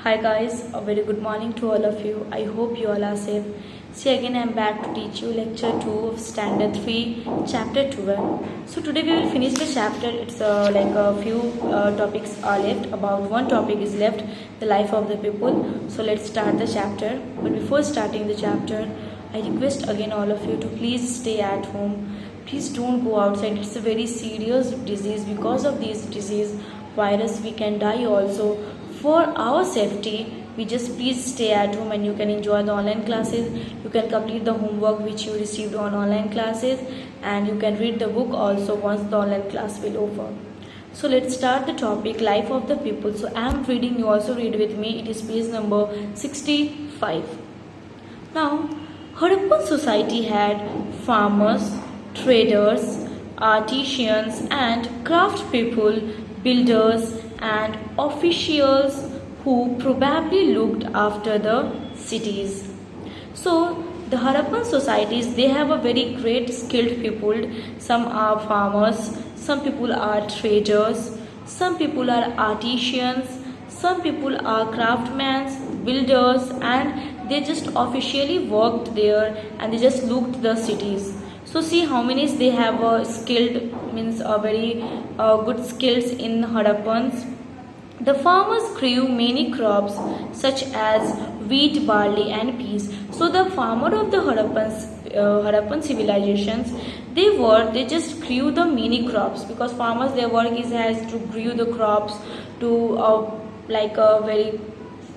Hi guys, a very good morning to all of you. I hope you all are safe. See again I am back to teach you lecture 2 of standard 3 chapter 12. So today we will finish the chapter. It's like a few topics are left. About one topic is left, the life of the people. So let's start the chapter. But before starting the chapter, I request again all of you to please stay at home. Please don't go outside. It's a very serious disease. Because of this disease virus we can die also. For our safety, we just please stay at home and you can enjoy the online classes. You can complete the homework which you received on online classes, and you can read the book also once the online class will over. So let's start the topic, life of the people. So I am reading, you also read with me. It is page number 65. Now, Harappan society had farmers, traders, artisans and craft people, builders and officials who probably looked after the cities. So the Harappan societies, they have a very great skilled people. Some are farmers, some people are traders, some people are artisans, some people are craftsmen, builders, and they just officially worked there and they just looked the cities. So see how many they have skilled, means very good skills in Harappans. The farmers grew many crops such as wheat, barley and peas. So the farmer of the Harappan civilizations, they just grew the many crops, because farmers, their work is has to grow the crops to like a very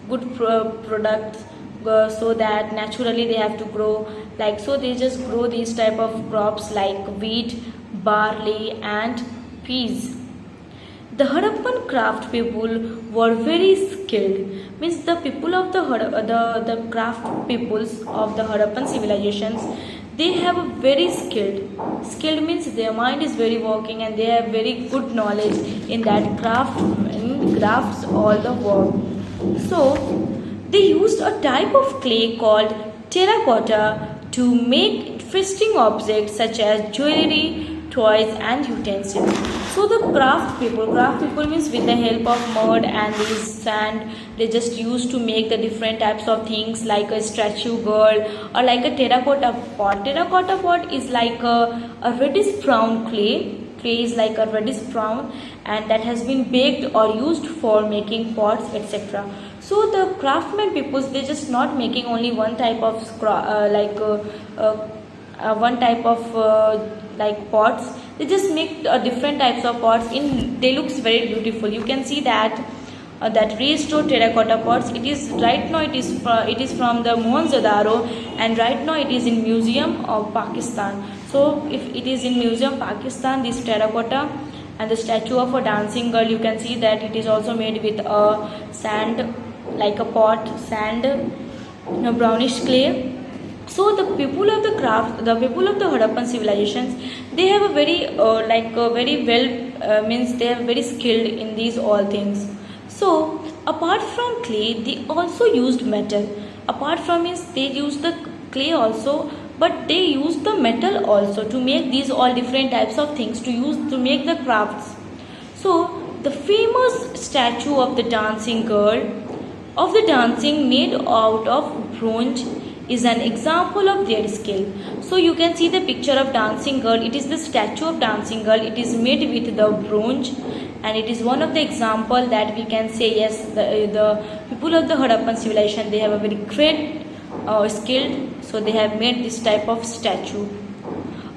good products, so that naturally they have to grow, like, so they just grow these type of crops like wheat, barley and peas. The Harappan craft people were very skilled. Means the people of the craft peoples of the Harappan civilizations, they have a very skilled. Skilled means their mind is very working and they have very good knowledge in that craft and crafts all the work. So they used a type of clay called terracotta to make interesting objects such as jewelry, toys and utensils. So the craft people means with the help of mud and this sand, they just used to make the different types of things like a statue girl or like a terracotta pot. Terracotta pot is like a reddish brown clay. Clay is like a reddish brown and that has been baked or used for making pots, etc. So the craftsmen peoples, they just not making only one type of one type of like pots. They just make different types of pots. They looks very beautiful. You can see that that restored terracotta pots. It is right now. It is from the Mohenjo-daro, and right now it is in Museum of Pakistan. So if it is in Museum Pakistan, this terracotta and the statue of a dancing girl, you can see that it is also made with a sand, like a pot, sand, brownish clay. So the people of the craft, the people of the Harappan civilizations, they have a very very well means they are very skilled in these all things. So apart from clay, they also used metal. Apart from means they used the clay also, but they used the metal also to make these all different types of things to make the crafts. So the famous statue of the dancing girl, of the dancing made out of bronze, is an example of their skill. So you can see the picture of dancing girl. It is the statue of dancing girl. It is made with the bronze, and it is one of the example that we can say yes, the people of the Harappan civilization, they have a very great skilled. So they have made this type of statue.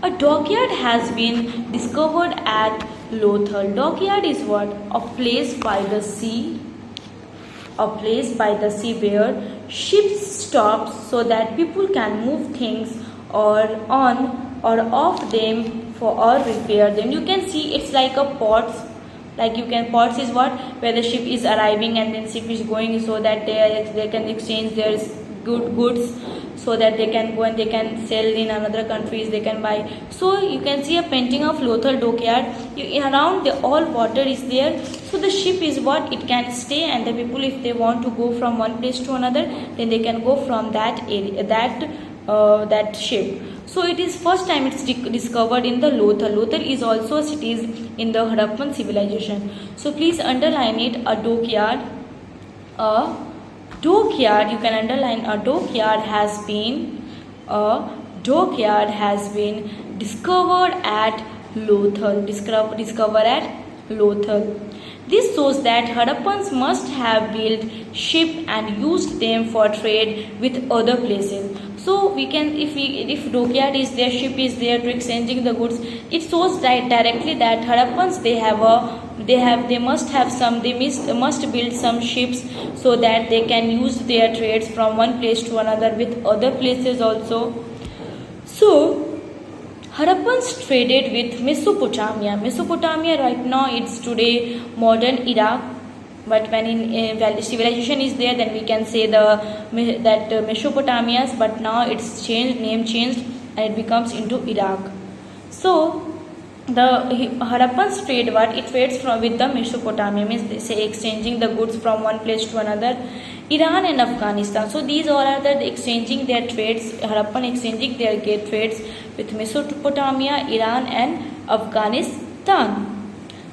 A dockyard has been discovered at Lothal. Dockyard is what? A place by the sea. A place by the sea where ships stop so that people can move things or on or off them for or repair them. You can see it's like a ports. Like you can, ports is what? Where the ship is arriving and then ship is going, so that they can exchange their goods, so that they can go and they can sell in another countries, they can buy. So you can see a painting of Lothal dockyard. Around all water is there, so the ship is what? It can stay, and the people, if they want to go from one place to another, then they can go from that area, that ship. So it is first time it's discovered in the Lothal. Lothal is also a city in the Harappan civilization. So please underline it, a dockyard, a Dockyard, you can underline a dockyard has been discovered at Lothal. Discover at Lothal. This shows that Harappans must have built ships and used them for trade with other places. So we can, if dockyard is there, ship is there to exchanging the goods, it shows directly that Harappans must build some ships so that they can use their trades from one place to another with other places also. So Harappans traded with Mesopotamia. Mesopotamia right now it's today modern Iraq, but when in civilization is there, then we can say that Mesopotamias, but now it's name changed and it becomes into Iraq. So the Harappans trade it trades with the Mesopotamia, means they say exchanging the goods from one place to another. Iran and Afghanistan, so these all are the exchanging their trades, Harappan exchanging their trades with Mesopotamia, Iran and Afghanistan.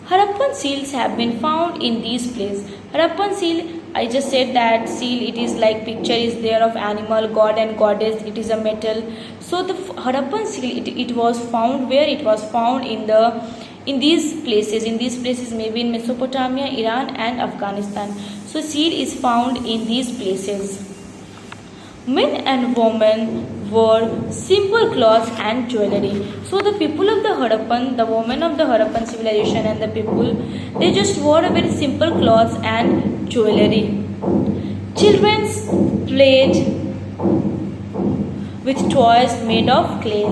Harappan seals have been found in these places. Harappan seal, I just said that seal, it is like picture is there of animal, god and goddess, it is a metal. So the Harappan seal, it was found where? It was found in these places maybe in Mesopotamia, Iran and Afghanistan. So seal is found in these places. Men and women wore simple clothes and jewelry. So the people of the Harappan, the women of the Harappan civilization and the people, they just wore a very simple clothes and jewelry. Children played with toys made of clay,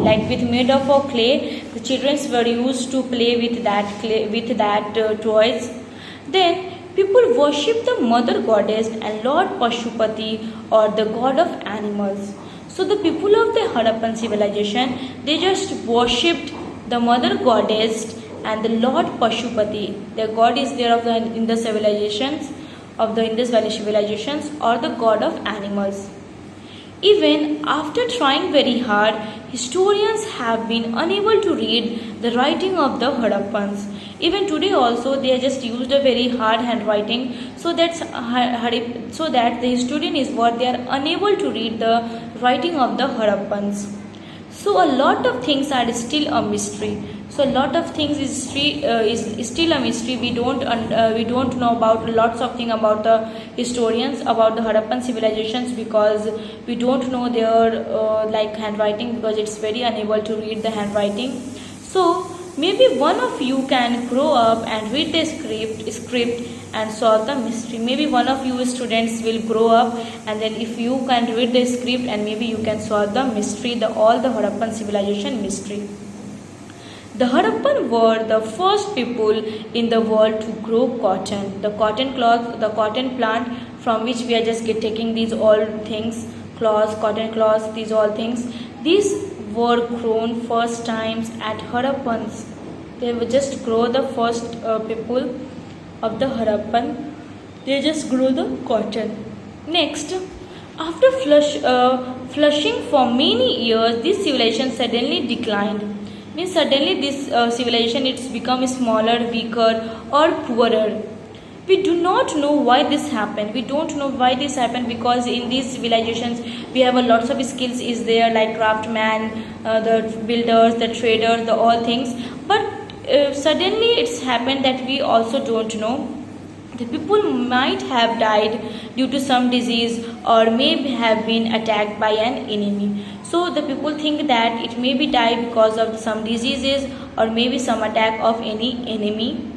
the children were used to play with that toys. Then people worship the mother goddess and Lord Pashupati, or the god of animals. So the people of the Harappan civilization, they just worshipped the mother goddess and the Lord Pashupati. The god is there of the Indus civilizations, of the Indus Valley civilizations, or the god of animals. Even after trying very hard, historians have been unable to read the writing of the Harappans. Even today also they just used a very hard handwriting, so that the historian is what they are unable to read the writing of the Harappans. So a lot of things are still a mystery. So a lot of things is still a mystery. We don't know about lots of things about the historians about the Harappan civilizations, because we don't know their handwriting, because it's very unable to read the handwriting. So maybe one of you can grow up and read the script and solve the mystery. Maybe one of you students will grow up, and then if you can read the script, and maybe you can solve the mystery, all the Harappan civilization mystery. The Harappan were the first people in the world to grow cotton. The cotton plant from which we are just taking these all things, cotton cloths, these all things. These were grown first times at Harappans. They would just grow the first people of the Harappan. They just grow the cotton. Next, after flushing for many years, this civilization suddenly declined. Means suddenly this civilization it's become smaller, weaker or poorer. We do not know why this happened. We don't know why this happened, because in these civilizations we have a lots of skills is there, like craftsman, the builders, the traders, the all things. But suddenly it's happened that we also don't know. The people might have died due to some disease, or may have been attacked by an enemy. So the people think that it may be died because of some diseases, or maybe some attack of any enemy.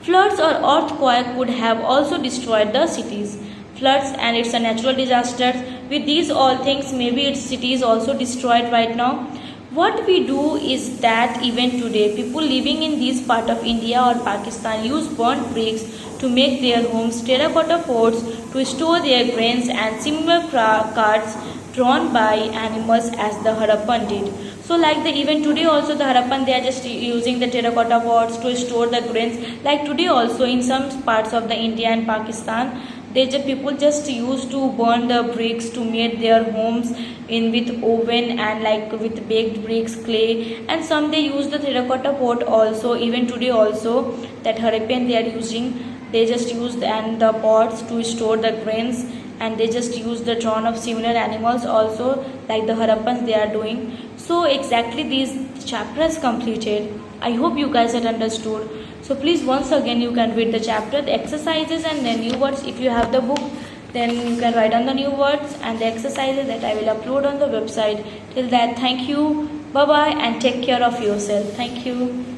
Floods or earthquake could have also destroyed the cities. Floods, and it's a natural disaster. With these all things, maybe its city is also destroyed right now. What we do is that even today, people living in this part of India or Pakistan use burnt bricks to make their homes, terracotta pots to store their grains, and similar carts drawn by animals as the Harappan did. So even today also the Harappan, they are just using the terracotta pots to store the grains. Like today also in some parts of the India and Pakistan, people just used to burn the bricks to make their homes with oven and with baked bricks, clay, and some they use the terracotta pot also. Even today also that Harappan they are using, they just use the pots to store the grains and they just use the drawn of similar animals also, like the Harappans they are doing. So exactly these chapters completed. I hope you guys had understood. So please once again you can read the chapter, the exercises and the new words. If you have the book, then you can write down the new words and the exercises that I will upload on the website. Till that, thank you, bye bye, and take care of yourself. Thank you.